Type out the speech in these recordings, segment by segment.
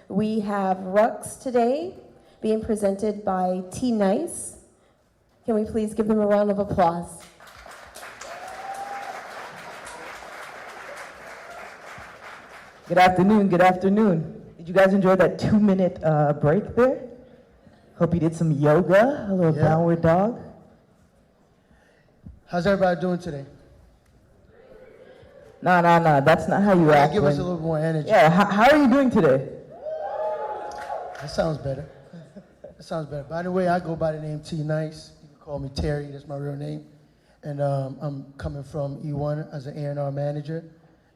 We have Rookz today being presented by T Nyce. Can we please give them a round of applause? Good afternoon, good afternoon. Did you guys enjoy that 2-minute break there? Hope you did some yoga, a little downward dog. How's everybody doing today? No, that's not how you act. Give us a little more energy. Yeah, how are you doing today? That sounds better. That sounds better. By the way, I go by the name T Nyce. You can call me Terry, that's my real name. And I'm coming from E1 as an A&R manager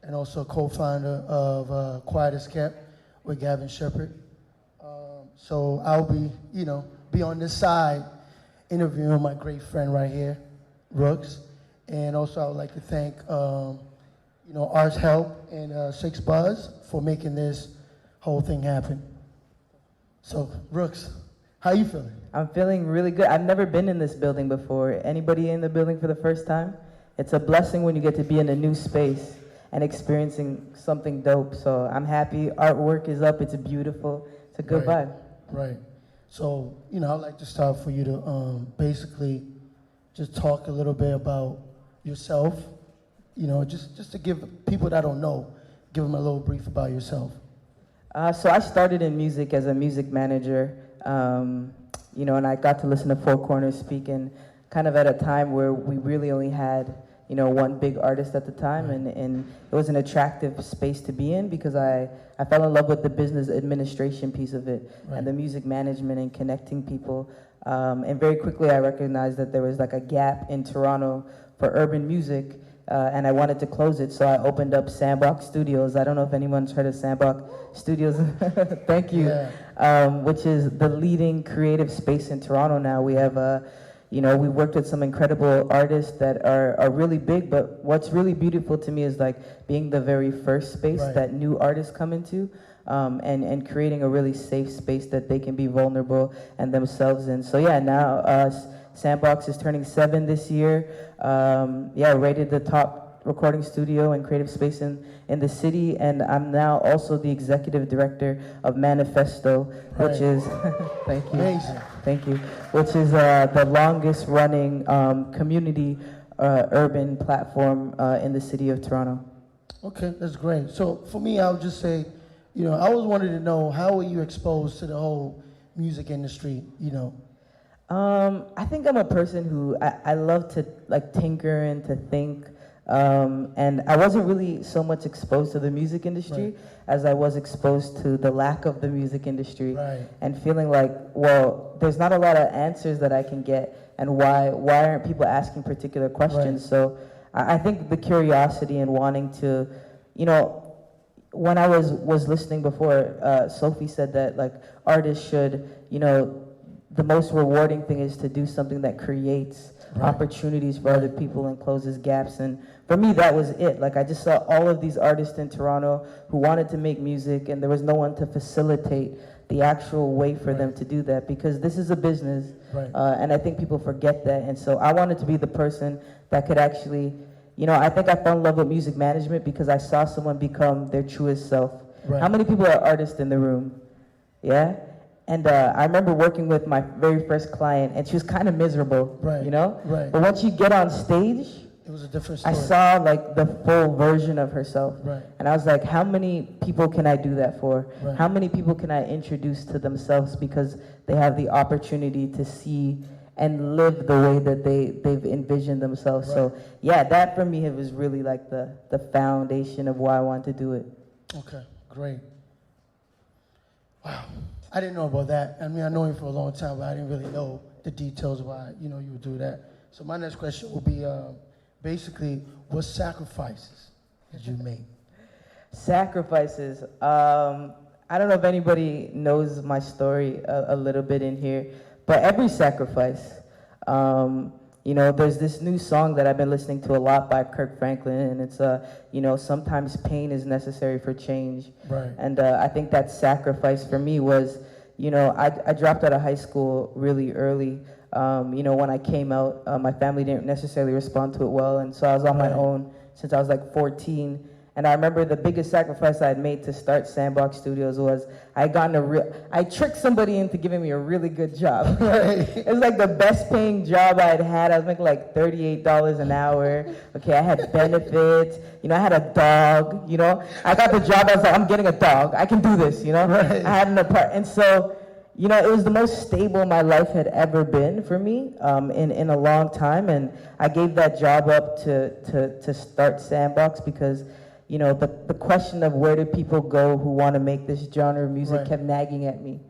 and also co-founder of Quiet as Kept with Gavin Shepard. So I'll be on this side interviewing my great friend right here, Rookz. And also I would like to thank Art's Help and Six Buzz for making this whole thing happen. So, Rookz, how you feeling? I'm feeling really good. I've never been in this building before. Anybody in the building for the first time? It's a blessing when you get to be in a new space and experiencing something dope. So I'm happy. Artwork is up. It's beautiful. It's a good vibe. Right. So, I'd like to start for you to basically just talk a little bit about yourself. Just to give people that don't know, give them a little brief about yourself. So I started in music as a music manager, and I got to listen to Four Corners speaking kind of at a time where we really only had, one big artist at the time, and it was an attractive space to be in because I fell in love with the business administration piece of it and the music management and connecting people. And very quickly I recognized that there was like a gap in Toronto for urban music. And I wanted to close it, so I opened up Sandbox Studios. I don't know if anyone's heard of Sandbox Studios. Thank you. Yeah. Which is the leading creative space in Toronto now. We have, we worked with some incredible artists that are really big, but what's really beautiful to me is like being the very first space that new artists come into, and creating a really safe space that they can be vulnerable and themselves in. So yeah, now Sandbox is turning 7 this year. Rated the top recording studio and creative space in the city, and I'm now also the executive director of Manifesto, which is thank you, amazing, thank you, which is the longest running community urban platform in the city of Toronto. Okay, that's great. So for me, I would just say, I always wanted to know, how were you exposed to the whole music industry? I think I'm a person who I love to like tinker and to think, and I wasn't really so much exposed to the music industry as I was exposed to the lack of the music industry, and feeling like, well, there's not a lot of answers that I can get, and why aren't people asking particular questions? So I think the curiosity and wanting to, when I was listening before, Sophie said that like artists should, the most rewarding thing is to do something that creates opportunities for other people and closes gaps. And for me, that was it. Like, I just saw all of these artists in Toronto who wanted to make music, and there was no one to facilitate the actual way for them to do that, because this is a business, and I think people forget that. And so I wanted to be the person that could actually, I think I fell in love with music management because I saw someone become their truest self. How many people are artists in the room? Yeah? And I remember working with my very first client, and she was kind of miserable, But once you get on stage, it was a different story. I saw like the full version of herself, and I was like, how many people can I do that for? How many people can I introduce to themselves because they have the opportunity to see and live the way that they've envisioned themselves? So yeah, that for me was really like the foundation of why I wanted to do it. Okay, great. Wow. I didn't know about that. I mean, I know you for a long time, but I didn't really know the details of why, you would do that. So my next question will be, basically, what sacrifices did you make? Sacrifices. I don't know if anybody knows my story a little bit in here, but every sacrifice. There's this new song that I've been listening to a lot by Kirk Franklin, and it's, sometimes pain is necessary for change. And I think that sacrifice for me was, I dropped out of high school really early. When I came out, my family didn't necessarily respond to it well, and so I was on my own since I was like 14. And I remember the biggest sacrifice I had made to start Sandbox Studios was I tricked somebody into giving me a really good job. It was like the best paying job I'd had. I was making like $38 an hour. Okay, I had benefits. You know, I had a dog. You know, I got the job. I was like, I'm getting a dog. I can do this. You know, I had an apartment, and so. You know, it was the most stable my life had ever been for me in a long time, and I gave that job up to start Sandbox because, you know, the question of where do people go who want to make this genre of music kept nagging at me,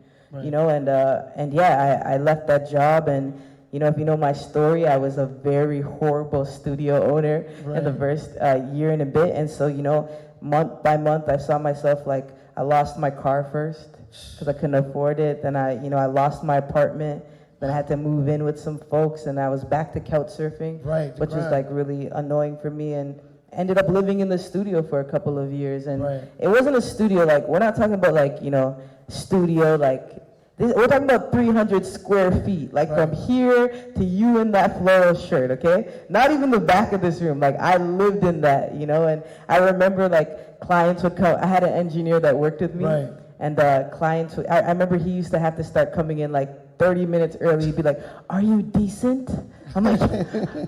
you know, and yeah, I left that job, and you know, if you know my story, I was a very horrible studio owner in the first year and a bit, and so, you know, month by month, I saw myself like, I lost my car first, because I couldn't afford it. Then I lost my apartment. Then I had to move in with some folks, and I was back to couch surfing, which was like really annoying for me. And ended up living in the studio for a couple of years. And it wasn't a studio like, we're not talking about like, you know, studio like, we're talking about 300 square feet, like from here to you in that floral shirt, okay? Not even the back of this room. Like I lived in that, you know. And I remember like clients would come. I had an engineer that worked with me. And clients, I remember he used to have to start coming in like 30 minutes early. He'd be like, "Are you decent?" I'm like,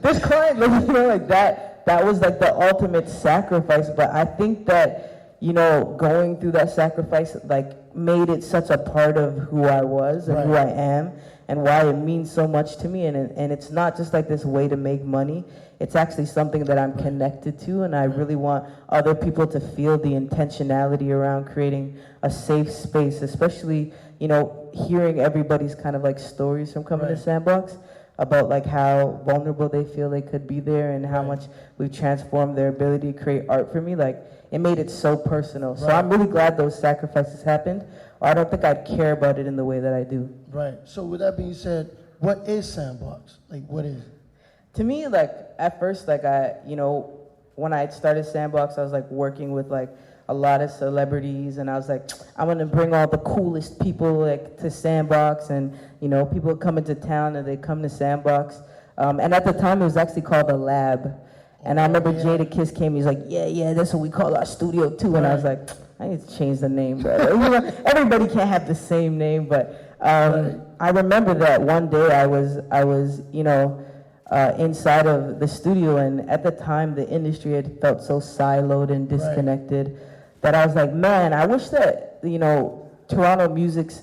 "This client," like, you know, like that was like the ultimate sacrifice. But I think that, you know, going through that sacrifice, like, made it such a part of who I was and who I am and why it means so much to me. And it's not just like this way to make money. It's actually something that I'm connected to, and I really want other people to feel the intentionality around creating a safe space, especially, you know, hearing everybody's kind of like stories from coming to Sandbox about like how vulnerable they feel they could be there and how much we've transformed their ability to create art for me. Like, it made it so personal. So I'm really glad those sacrifices happened, or I don't think I'd care about it in the way that I do. Right. So with that being said, what is Sandbox? Like, what is it? To me, like, at first, like, you know, when I started Sandbox, I was, like, working with, like, a lot of celebrities, and I was like, I'm gonna bring all the coolest people, like, to Sandbox, and, you know, people come into town, and they come to Sandbox, and at the time, it was actually called The Lab, and I remember Jada Kiss came, he's like, yeah, that's what we call our studio, too, and I was like, I need to change the name, bro. You know, everybody can't have the same name, but I remember that one day I was, you know, inside of the studio, and at the time the industry had felt so siloed and disconnected that I was like, man, I wish that, you know, Toronto music's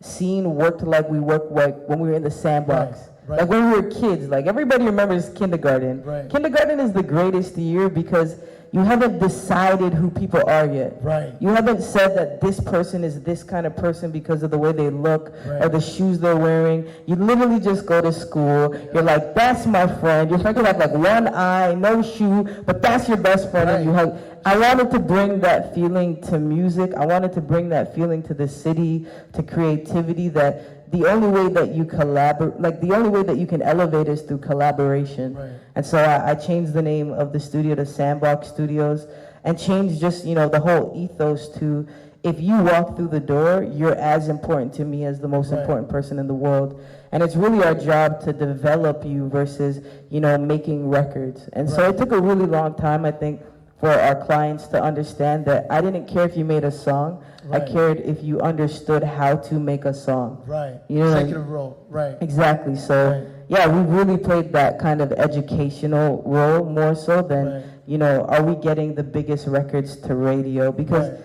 scene worked like we worked like when we were in the Sandbox. Like when we were kids, like everybody remembers kindergarten. Kindergarten is the greatest year because you haven't decided who people are yet. You haven't said that this person is this kind of person because of the way they look or the shoes they're wearing. You literally just go to school. You're like, that's my friend. Your friend can have like one eye, no shoe, but that's your best friend. And you hug. I wanted to bring that feeling to music. I wanted to bring that feeling to the city, to creativity, that the only way that you collaborate, like the only way that you can elevate is through collaboration. And so I changed the name of the studio to Sandbox Studios and changed just, you know, the whole ethos to, if you walk through the door, you're as important to me as the most important person in the world. And it's really our job to develop you versus, you know, making records. And so it took a really long time, I think, for our clients to understand that I didn't care if you made a song. I cared if you understood how to make a song. You know, executive role. Exactly. So yeah, we really played that kind of educational role more so than, you know, are we getting the biggest records to radio? Because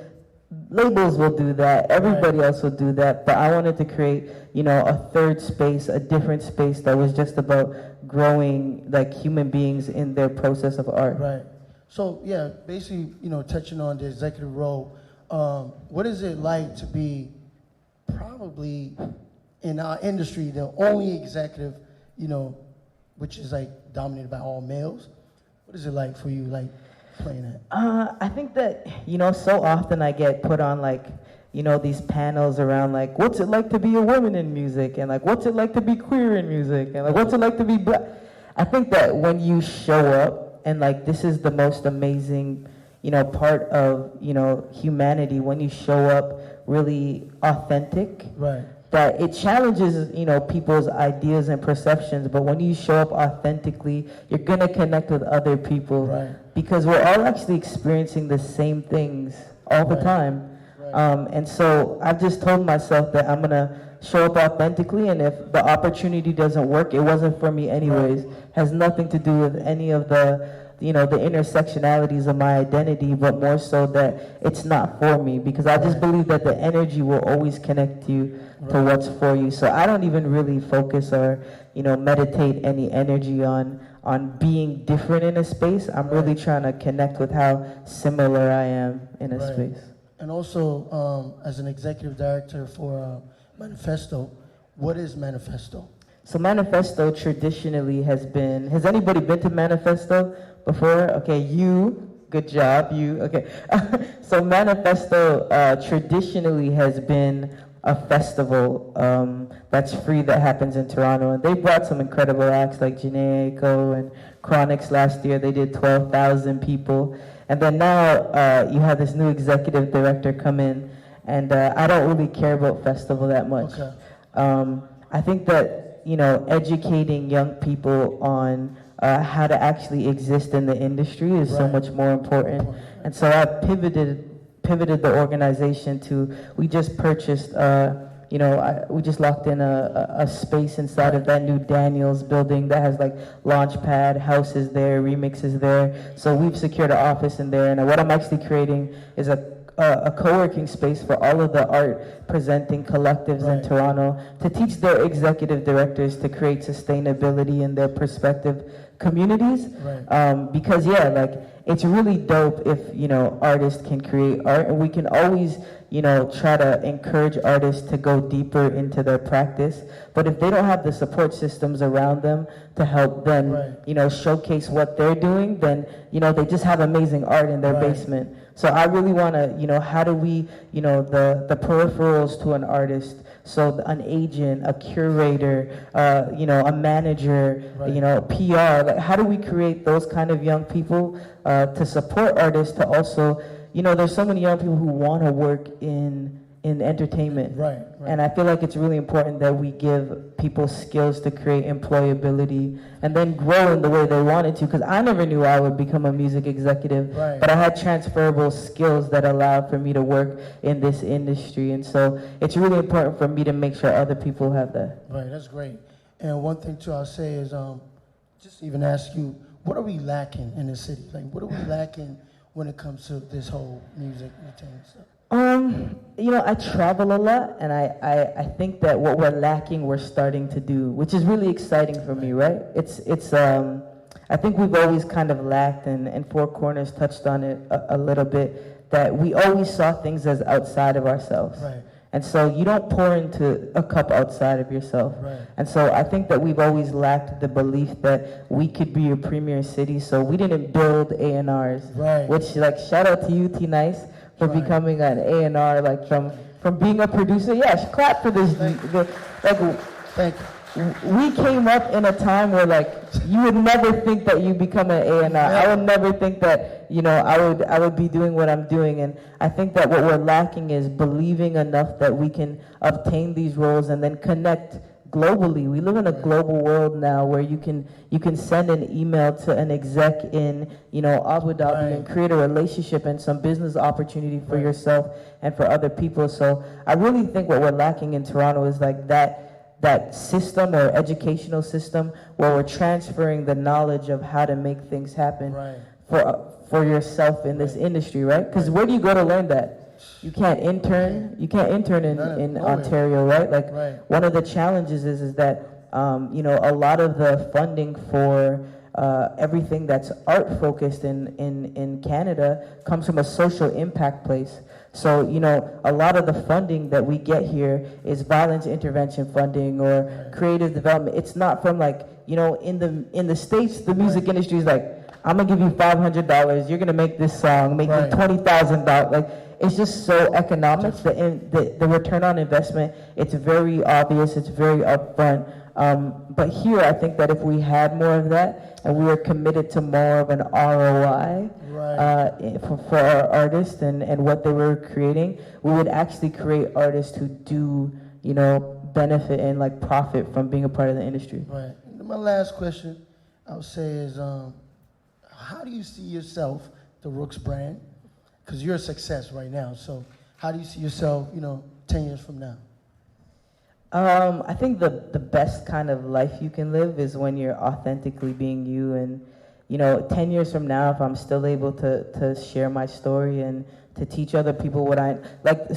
labels will do that, everybody else will do that, but I wanted to create, you know, a third space, a different space that was just about growing like human beings in their process of art. So yeah, basically, you know, touching on the executive role, what is it like to be probably in our industry the only executive, you know, which is like dominated by all males? What is it like for you, like playing that? I think that, you know, so often I get put on like, you know, these panels around like, what's it like to be a woman in music, and like, what's it like to be queer in music, and like, what's it like to be black? I think that when you show up, and like, this is the most amazing, you know, part of, you know, humanity, when you show up really authentic, that it challenges, people's ideas and perceptions, but when you show up authentically, you're gonna connect with other people. Right. Because we're all actually experiencing the same things all the Right. time. Right. And so I've just told myself that I'm gonna show up authentically, and if the opportunity doesn't work, it wasn't for me anyways. Has nothing to do with any of the intersectionalities of my identity, but more so that it's not for me, because I just believe that the energy will always connect you to what's for you. So I don't even really focus or, meditate any energy on being different in a space. I'm really trying to connect with how similar I am in a space. And also, as an executive director for Manifesto, what is Manifesto? So Manifesto traditionally has anybody been to Manifesto before? Okay, good job, okay. So Manifesto traditionally has been a festival that's free that happens in Toronto. And they brought some incredible acts like Janae Aiko and Chronix last year. They did 12,000 people. And then now you have this new executive director come in, and I don't really care about festival that much. Okay. I think that, educating young people on how to actually exist in the industry is so much more important. And so I've pivoted the organization to, we just purchased, we just locked in a space inside of that new Daniels building that has like launch pad, houses there, remixes there. So we've secured an office in there, and what I'm actually creating is a co-working space for all of the art presenting collectives in Toronto to teach their executive directors to create sustainability in their prospective communities. Because it's really dope if artists can create art, and we can always try to encourage artists to go deeper into their practice. But if they don't have the support systems around them to help them showcase what they're doing, then they just have amazing art in their basement. So I really want to, how do we, the peripherals to an artist, so an agent, a curator, a manager, PR, like how do we create those kind of young people to support artists, to also, there's so many young people who want to work in entertainment. And I feel like it's really important that we give people skills to create employability and then grow in the way they wanted to, because I never knew I would become a music executive, but I had transferable skills that allowed for me to work in this industry. And so it's really important for me to make sure other people have that. Right, that's great. And one thing too I'll say is, just even ask you, what are we lacking in the city? Like, what are we lacking when it comes to this whole music entertainment stuff? I travel a lot, and I think that what we're lacking, we're starting to do, which is really exciting for me, right? It's I think we've always kind of lacked, and Four Corners touched on it a little bit, that we always saw things as outside of ourselves. And so you don't pour into a cup outside of yourself. And so I think that we've always lacked the belief that we could be a premier city, so we didn't build A&Rs, which, shout out to you, T Nyce, for becoming an A&R, from being a producer. Yeah, clap for this. Thank you. We came up in a time where you would never think that you become an A&R. I would never think that I would be doing what I'm doing. And I think that what we're lacking is believing enough that we can obtain these roles and then connect globally. We live in a global world now where you can send an email to an exec in Abu Dhabi and create a relationship and some business opportunity for yourself and for other people. So I really think what we're lacking in Toronto is that system or educational system where we're transferring the knowledge of how to make things happen for yourself in this industry, right? Because where do you go to learn that? You can't intern. You can't intern in Ontario, right? One of the challenges is that a lot of the funding for everything that's art focused in Canada comes from a social impact place. So, a lot of the funding that we get here is violence intervention funding or creative development. It's not from in the States, the music industry is I'm gonna give you $500, you're gonna make this song, make me $20,000. It's just so economic. The return on investment, it's very obvious, it's very upfront. But here, I think that if we had more of that and we were committed to more of an ROI for our artists and what they were creating, we would actually create artists who do, benefit and like profit from being a part of the industry. Right. And my last question, I would say is, how do you see yourself, the Rookz brand? Because you're a success right now. So how do you see yourself, 10 years from now? I think the best kind of life you can live is when you're authentically being you. And 10 years from now, if I'm still able to share my story and to teach other people what I like,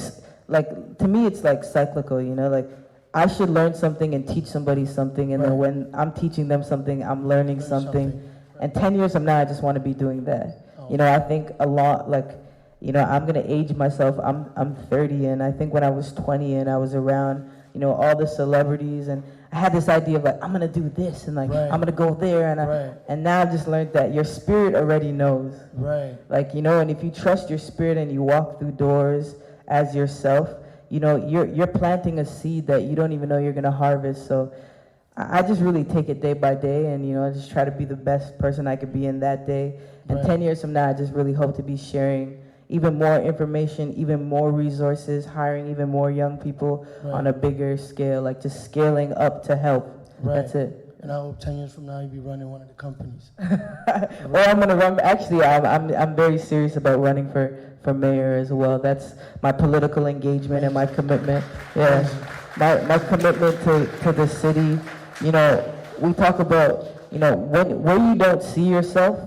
to me it's like cyclical. Like I should learn something and teach somebody something, and then when I'm teaching them something, I'm learning something. And 10 years from now, I just want to be doing that. I think a lot, like, I'm gonna age myself. I'm 30, and I think when I was 20 and I was around, all the celebrities, and I had this idea of like, I'm gonna do this, and like, I'm gonna go there, and now I've just learned that your spirit already knows. Right. Like, and if you trust your spirit and you walk through doors as yourself, you're planting a seed that you don't even know you're gonna harvest. So I just really take it day by day, and I just try to be the best person I could be in that day. And 10 years from now, I just really hope to be sharing even more information, even more resources, hiring even more young people on a bigger scale, like just scaling up to help. That's it. And I hope 10 years from now you'll be running one of the companies. Well, I'm gonna run. Actually, I'm very serious about running for mayor as well. That's my political engagement and my commitment. Yeah, my commitment to the city. We talk about where you don't see yourself.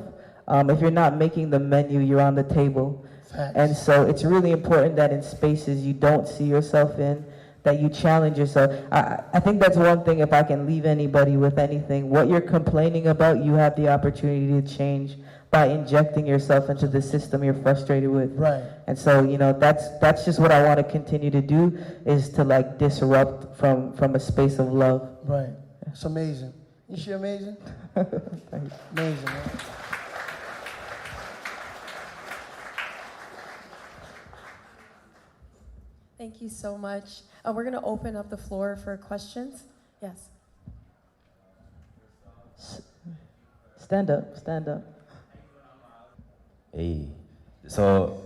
If you're not making the menu, you're on the table. And so it's really important that in spaces you don't see yourself in, that you challenge yourself. I think that's one thing, if I can leave anybody with anything, what you're complaining about, you have the opportunity to change by injecting yourself into the system you're frustrated with. Right. And so, that's just what I want to continue to do, is to like disrupt from a space of love. Right. It's amazing. Isn't she amazing? Amazing, man. Thank you so much. We're going to open up the floor for questions. Yes. Stand up. Hey, so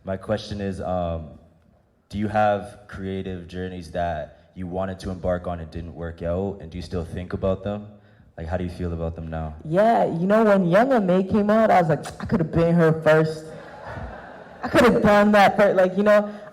my question is, do you have creative journeys that you wanted to embark on and didn't work out, and do you still think about them? Like, how do you feel about them now? Yeah, when Young M.A. came out, I was like, I could have been her first. I could have done that first. Like,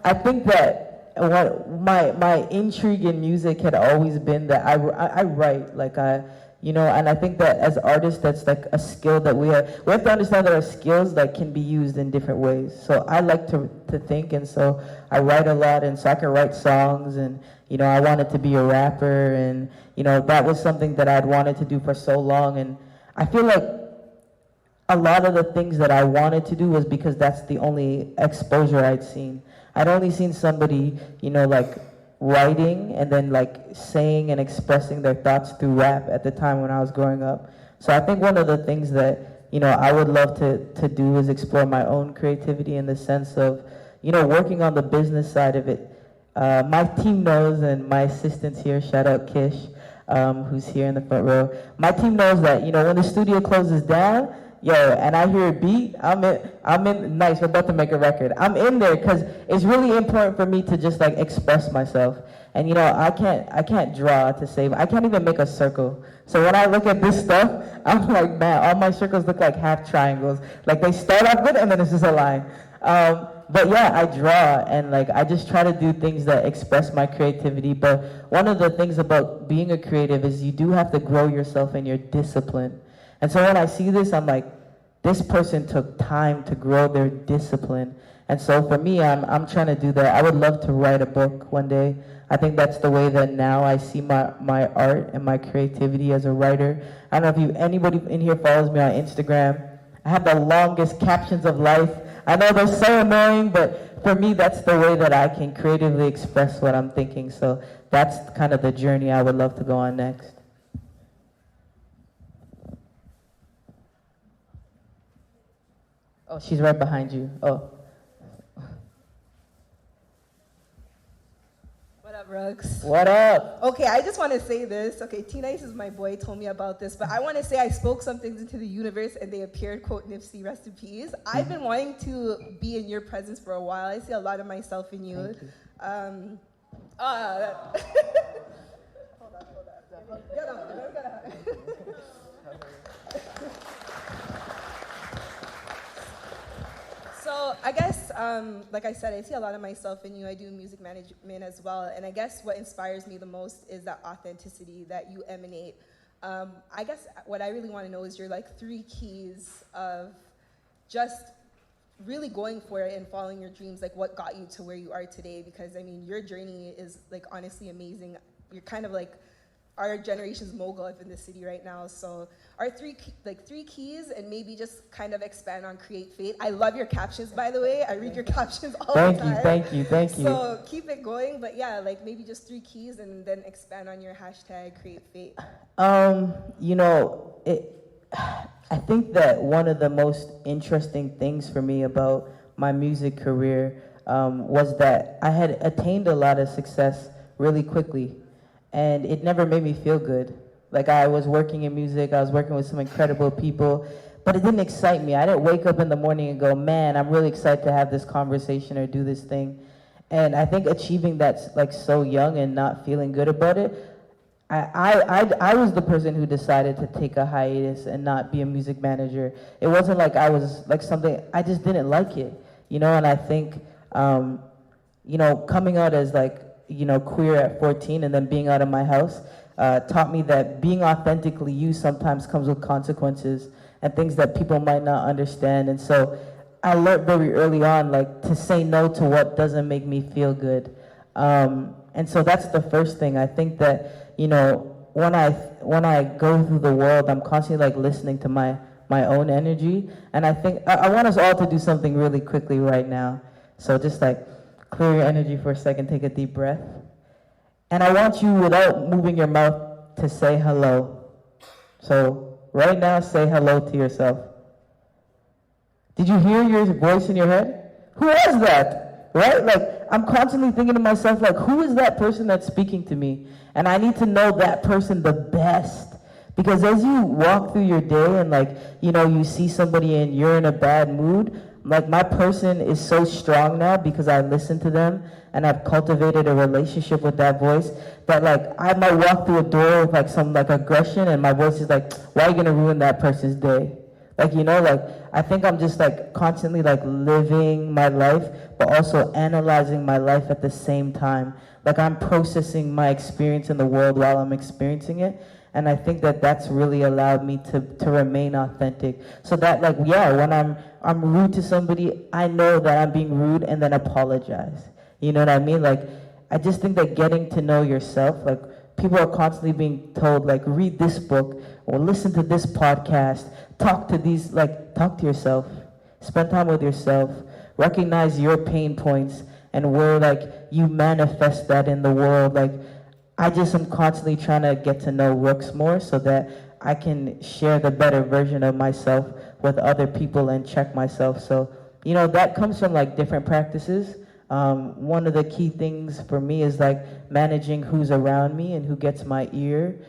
I think that what my intrigue in music had always been that I write, like and I think that as artists, that's like a skill that we have to understand that our skills like can be used in different ways. So I like to think, and so I write a lot, and so I can write songs, and I wanted to be a rapper, and that was something that I'd wanted to do for so long. And I feel like a lot of the things that I wanted to do was because that's the only exposure I'd seen. I'd only seen somebody, like writing and then like saying and expressing their thoughts through rap at the time when I was growing up. So I think one of the things that, I would love to do is explore my own creativity in the sense of, working on the business side of it. My team knows, and my assistants here, shout out Kish, who's here in the front row. My team knows that, when the studio closes down, and I hear a beat, I'm in Nyce, we're about to make a record. I'm in there because it's really important for me to just like express myself. And I can't draw to save. I can't even make a circle. So when I look at this stuff, I'm like, man, all my circles look like half triangles. Like they start off good and then it's just a line. But yeah, I draw, and like I just try to do things that express my creativity. But one of the things about being a creative is you do have to grow yourself in your discipline. And so when I see this, I'm like, this person took time to grow their discipline. And so for me, I'm trying to do that. I would love to write a book one day. I think that's the way that now I see my art and my creativity as a writer. I don't know if anybody in here follows me on Instagram. I have the longest captions of life. I know they're so annoying, but for me, that's the way that I can creatively express what I'm thinking. So that's kind of the journey I would love to go on next. Oh, she's right behind you. Oh. What up, Rookz? What up? Okay, I just want to say this. Okay, T Nyce is my boy, told me about this, but I want to say I spoke some things into the universe and they appeared, quote, Nipsey, rest in peace. I've been wanting to be in your presence for a while. I see a lot of myself in you. Thank you. So I guess, like I said, I see a lot of myself in you. I do music management as well. And I guess what inspires me the most is that authenticity that you emanate. I guess what I really want to know is your like 3 keys of just really going for it and following your dreams, like what got you to where you are today. Because I mean, your journey is like honestly amazing. You're kind of like our generation's mogul up in the city right now. So our 3 keys, and maybe just kind of expand on create faith. I love your captions, by the way. I read your captions all the time. Thank you. So keep it going, but yeah, like maybe just 3 keys and then expand on your hashtag create faith. You know, I think that one of the most interesting things for me about my music career was that I had attained a lot of success really quickly, and it never made me feel good. Like, I was working in music, I was working with some incredible people, but it didn't excite me. I didn't wake up in the morning and go, man, I'm really excited to have this conversation or do this thing. And I think achieving that like so young and not feeling good about it, I was the person who decided to take a hiatus and not be a music manager. It wasn't like I was like something, I just didn't like it, you know. And I think, you know, coming out as like, you know, queer at 14 and then being out of my house taught me that being authentically you sometimes comes with consequences and things that people might not understand. And so I learned very early on, like, to say no to what doesn't make me feel good. And so that's the first thing. I think that, you know, when I go through the world, I'm constantly like listening to my own energy. And I think I want us all to do something really quickly right now. So just like clear your energy for a second, take a deep breath. And I want you, without moving your mouth, to say hello. So right now, say hello to yourself. Did you hear your voice in your head? Who was that? Right? Like, I'm constantly thinking to myself, like, who is that person that's speaking to me? And I need to know that person the best. Because as you walk through your day and, like, you know, you see somebody and you're in a bad mood, like, my person is so strong now because I listen to them and I've cultivated a relationship with that voice that, like, I might walk through a door with, like, some, like, aggression, and my voice is like, why are you gonna ruin that person's day? Like, you know, like, I think I'm just, like, constantly, like, living my life, but also analyzing my life at the same time. Like, I'm processing my experience in the world while I'm experiencing it. And I think that that's really allowed me to remain authentic. So that, like, yeah, when I'm rude to somebody, I know that I'm being rude and then apologize. You know what I mean? Like, I just think that getting to know yourself, like, people are constantly being told, like, read this book or listen to this podcast, talk to yourself, spend time with yourself, recognize your pain points and where, like, you manifest that in the world. Like, I just am constantly trying to get to know Rookz more so that I can share the better version of myself with other people and check myself. So, you know, that comes from, like, different practices. One of the key things for me is, like, managing who's around me and who gets my ear,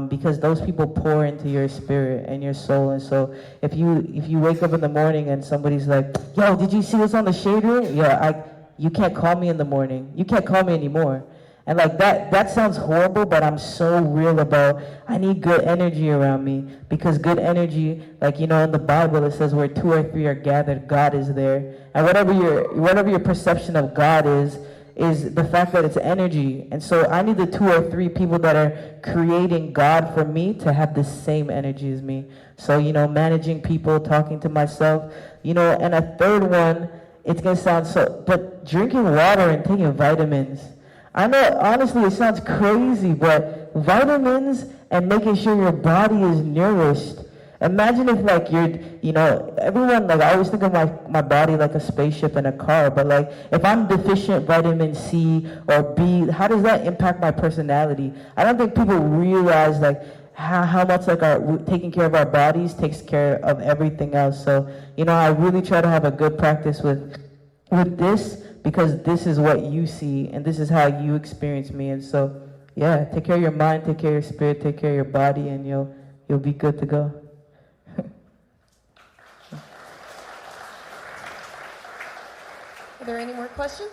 because those people pour into your spirit and your soul. And so if you wake up in the morning and somebody's like, yo, did you see what's on the shade room? Yeah, you can't call me in the morning. You can't call me anymore. And, like, that sounds horrible, but I'm so real about I need good energy around me, because good energy, like, you know, in the Bible it says where 2 or 3 are gathered, God is there. And whatever your perception of God is the fact that it's energy. And so I need the 2 or 3 people that are creating God for me to have the same energy as me. So, you know, managing people, talking to myself, you know. And a third one, it's gonna sound but drinking water and taking vitamins. I know, honestly, it sounds crazy, but vitamins and making sure your body is nourished. Imagine if, like, you know, everyone, like, I always think of my body like a spaceship and a car, but, like, if I'm deficient vitamin C or B, how does that impact my personality? I don't think people realize, like, how much, like, taking care of our bodies takes care of everything else. So, you know, I really try to have a good practice with this, because this is what you see and this is how you experience me. And so, yeah, take care of your mind, take care of your spirit, take care of your body, and you'll be good to go. Are there any more questions?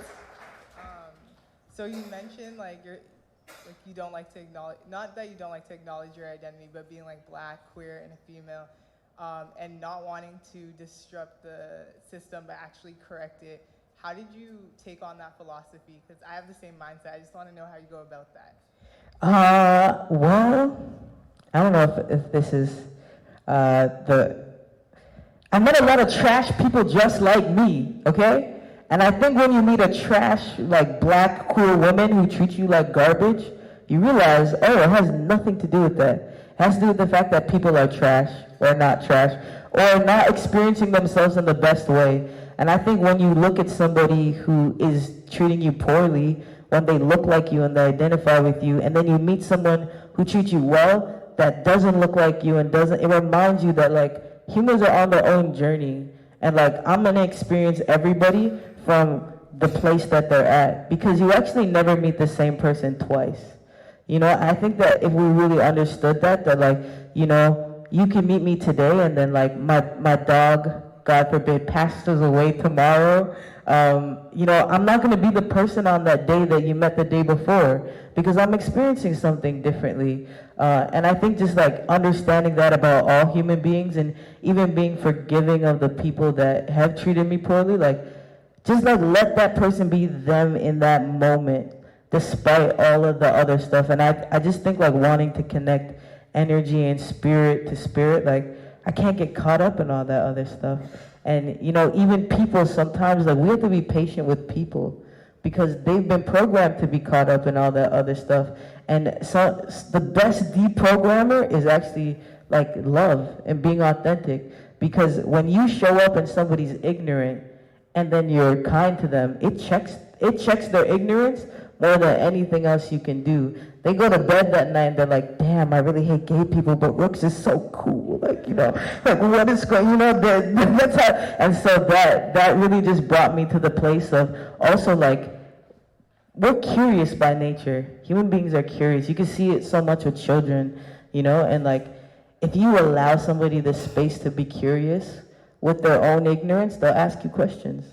So you mentioned, like, you don't like to acknowledge, not that you don't like to acknowledge your identity, but being, like, Black, queer, and a female. and not wanting to disrupt the system but actually correct it. How did you take on that philosophy? Because I have the same mindset. I just want to know how you go about that. Well, I don't know if this is I met a lot of trash people just like me, okay? And I think when you meet a trash, like black, cool woman who treats you like garbage, you realize, oh, it has nothing to do with that. It has to do with the fact that people are trash or not trash or not experiencing themselves in the best way. And I think when you look at somebody who is treating you poorly, when they look like you and they identify with you, and then you meet someone who treats you well that doesn't look like you and doesn't, it reminds you that like humans are on their own journey. And like I'm gonna experience everybody from the place that they're at, because you actually never meet the same person twice. You know, I think that if we really understood that like, you know, you can meet me today and then like my dog, God forbid, passes away tomorrow. You know, I'm not going to be the person on that day that you met the day before, because I'm experiencing something differently. And I think just like understanding that about all human beings, and even being forgiving of the people that have treated me poorly, like just like let that person be them in that moment, despite all of the other stuff. And I just think like wanting to connect energy and spirit to spirit, like I can't get caught up in all that other stuff. And you know, even people sometimes, like we have to be patient with people because they've been programmed to be caught up in all that other stuff. And so the best deprogrammer is actually like love and being authentic, because when you show up and somebody's ignorant and then you're kind to them, it checks their ignorance more than anything else you can do. They go to bed that night and they're like, damn, I really hate gay people, but Rookz is so cool. Like, you know, like what is going, you know, that's how, and so that really just brought me to the place of also like, we're curious by nature. Human beings are curious. You can see it so much with children, you know, and like, if you allow somebody the space to be curious with their own ignorance, they'll ask you questions.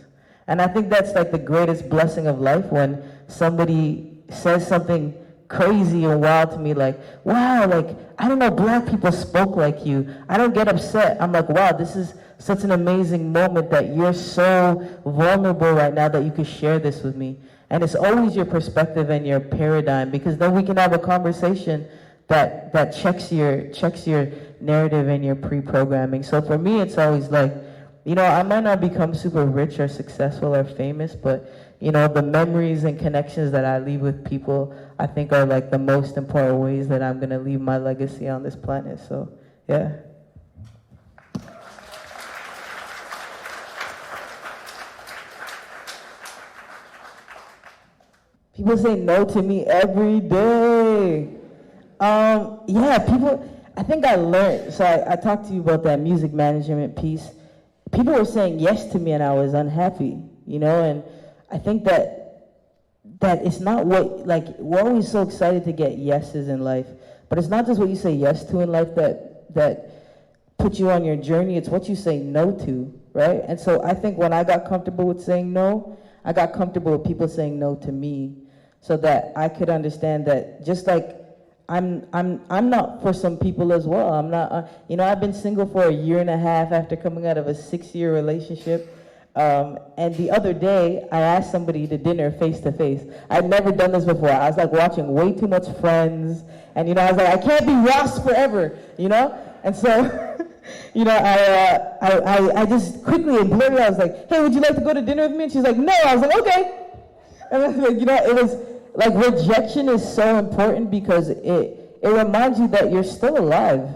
And I think that's like the greatest blessing of life, when somebody says something crazy and wild to me, like, wow, like, I don't know, black people spoke like you. I don't get upset. I'm like, wow, this is such an amazing moment that you're so vulnerable right now that you could share this with me. And it's always your perspective and your paradigm, because then we can have a conversation that checks your narrative and your pre-programming. So for me, it's always like, you know, I might not become super rich or successful or famous, but you know, the memories and connections that I leave with people, I think are like the most important ways that I'm gonna leave my legacy on this planet. So, yeah. People say no to me every day. Yeah, people, I think I learned, so I talked to you about that music management piece. People were saying yes to me and I was unhappy, you know, and I think that it's not what, like, we're always so excited to get yeses in life, but it's not just what you say yes to in life that puts you on your journey, it's what you say no to, right? And so I think when I got comfortable with saying no, I got comfortable with people saying no to me, so that I could understand that just like I'm not for some people as well. I'm not, you know, I've been single for 1.5 years after coming out of a 6-year relationship. And the other day, I asked somebody to dinner face to face. I'd never done this before. I was like watching way too much Friends. And, you know, I was like, I can't be Ross forever, you know? And so, you know, I just quickly and blurry, I was like, hey, would you like to go to dinner with me? And she's like, no. I was like, okay. And I was like, you know, it was like, rejection is so important because it reminds you that you're still alive.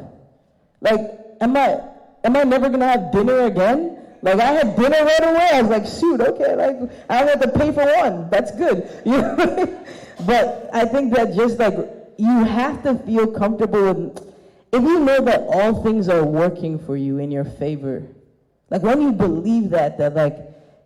Like, am I never gonna have dinner again? Like, I had dinner right away. I was like, shoot, okay, like, I don't have to pay for one. That's good. You know? But I think that just like, you have to feel comfortable with, if you know that all things are working for you in your favor, like when you believe that like,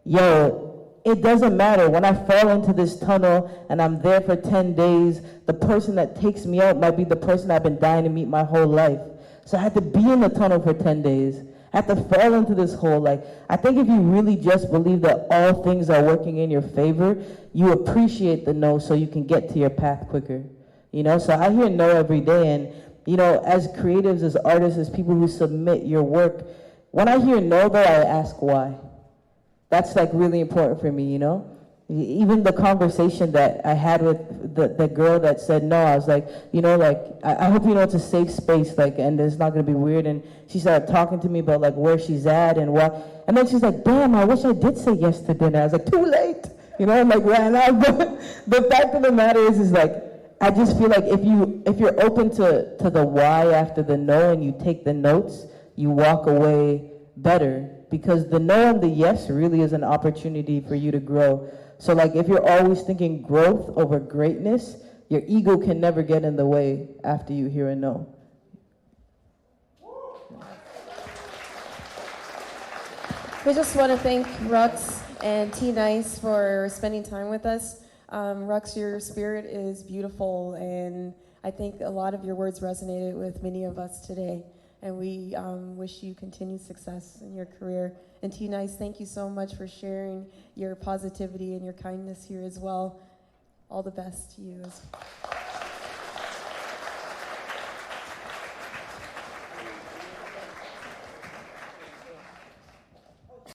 yo, it doesn't matter. When I fall into this tunnel and I'm there for 10 days, the person that takes me out might be the person I've been dying to meet my whole life. So I had to be in the tunnel for 10 days. I have to fall into this hole. Like, I think if you really just believe that all things are working in your favor, you appreciate the no so you can get to your path quicker. You know, so I hear no every day, and you know, as creatives, as artists, as people who submit your work, when I hear no, though, I ask why. That's like really important for me, you know? Even the conversation that I had with the girl that said no, I was like, you know, like, I hope you know it's a safe space, like, and it's not gonna be weird. And she started talking to me about like where she's at and what, and then she's like, damn, I wish I did say yes to dinner. I was like, too late, you know, I'm like, right now. But the fact of the matter is like, I just feel like if you're open to the why after the no and you take the notes, you walk away better, because the no and the yes really is an opportunity for you to grow. So like if you're always thinking growth over greatness, your ego can never get in the way after you hear a no. We just want to thank Rookz and T Nyce for spending time with us. Rookz, your spirit is beautiful, and I think a lot of your words resonated with many of us today. And we wish you continued success in your career. And T Nyce, thank you so much for sharing your positivity and your kindness here as well. All the best to you.